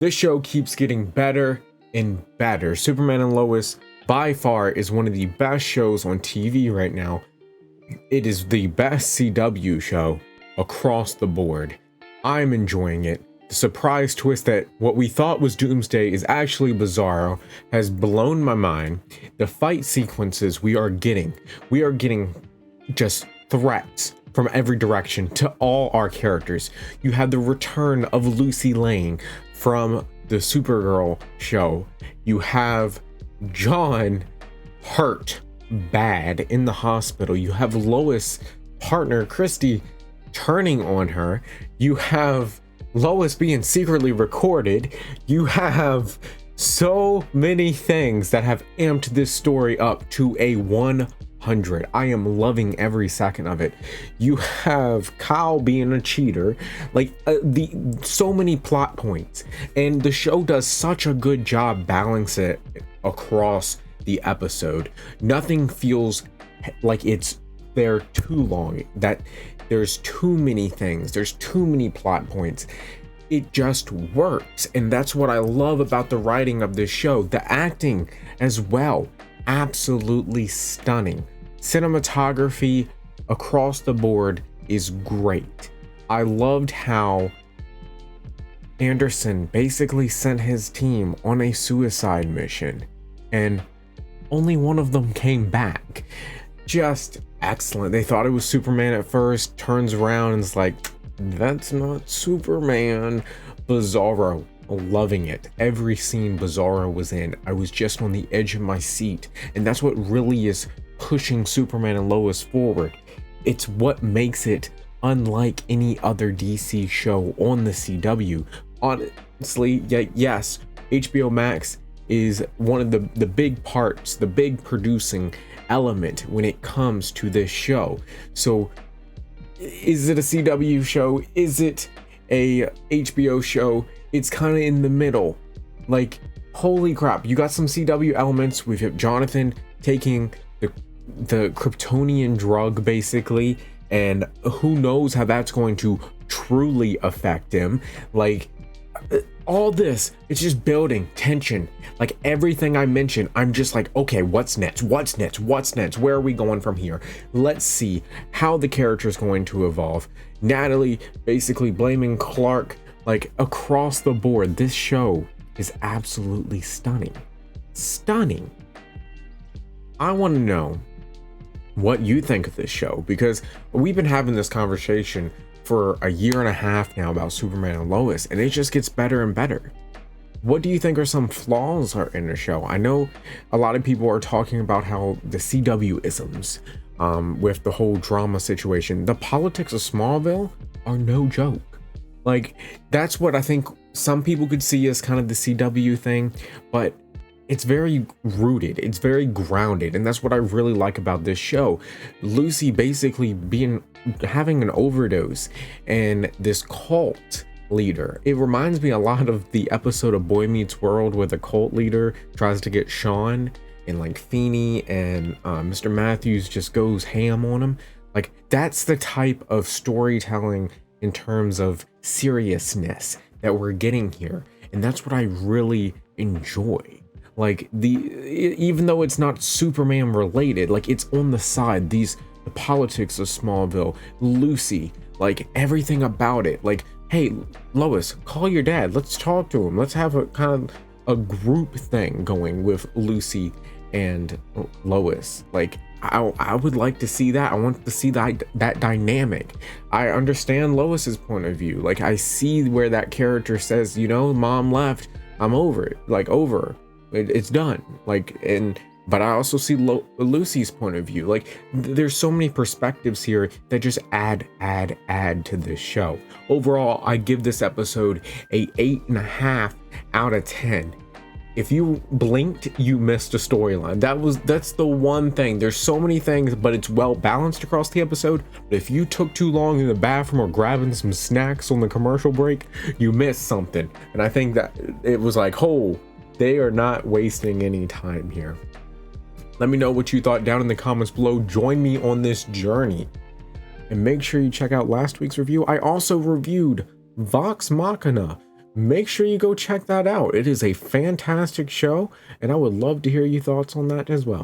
This show keeps getting better and better. Superman and Lois by far is one of the best shows on TV right now. It is the best CW show across the board. I'm enjoying it. The surprise twist that what we thought was Doomsday is actually Bizarro has blown my mind. The fight sequences we are getting just threats from every direction to all our characters. You have the return of Lucy Lane from the Supergirl show. You have John hurt bad in the hospital. You have Lois' partner Christy turning on her. You have Lois being secretly recorded. You have so many things that have amped this story up to a 100. I am loving every second of it. You have Kyle being a cheater, like so many plot points, and the show does such a good job balancing it across the episode. Nothing feels like it's there too long, that there's too many things, there's too many plot points. It just works, and that's what I love about the writing of this show. The acting as well, absolutely stunning. Cinematography across the board is great. I loved how Anderson basically sent his team on a suicide mission and only one of them came back. Just excellent. They thought it was Superman at first, turns around and is like, that's not Superman. Bizarro, loving it. Every scene Bizarro was in, I was just on the edge of my seat, and that's what really is pushing Superman and Lois forward. It's what makes it unlike any other DC show on the CW. Honestly, yes, HBO Max is one of the big parts, the big producing element when it comes to this show. So is it a CW show? Is it a HBO show? It's kind of in the middle. Like, holy crap, you got some CW elements. We've hit Jonathan taking the Kryptonian drug basically, and who knows how that's going to truly affect him. Like, all this, it's just building tension. Like everything I mentioned, I'm just like, okay, what's next? Where are we going from here? Let's see how the character is going to evolve. Natalie basically blaming Clark, like across the board. This show is absolutely stunning. I want to know what you think of this show, because we've been having this conversation for a year and a half now about Superman and Lois, and it just gets better and better. What do you think are some flaws in the show? I know a lot of people are talking about how the CW isms with the whole drama situation, the politics of Smallville are no joke. Like, that's what I think some people could see as kind of the CW thing, but it's very rooted, it's very grounded, and that's what I really like about this show. Lucy basically having an overdose, and this cult leader, it reminds me a lot of the episode of Boy Meets World where the cult leader tries to get Sean, and like Feeney and Mr. Matthews just goes ham on him. Like, that's the type of storytelling in terms of seriousness that we're getting here, and that's what I really enjoy. Like, even though it's not Superman related, like, it's on the side, the politics of Smallville, Lucy, like everything about it. Like, hey, Lois, call your dad, let's talk to him, let's have a kind of a group thing going with Lucy and Lois. Like, I would like to see that. I want to see that dynamic. I understand Lois's point of view. Like, I see where that character says, you know, mom left, I'm over it, like, it's done. Like, but I also see Lucy's point of view. Like, there's so many perspectives here that just add to this show. Overall, I give this episode a 8.5 out of 10. If you blinked, you missed a storyline. That's the one thing. There's so many things, but it's well balanced across the episode. But if you took too long in the bathroom or grabbing some snacks on the commercial break, you missed something. And I think that it was like, oh, they are not wasting any time here. Let me know what you thought down in the comments below. Join me on this journey. And make sure you check out last week's review. I also reviewed Vox Machina, make sure you go check that out. It is a fantastic show, and I would love to hear your thoughts on that as well.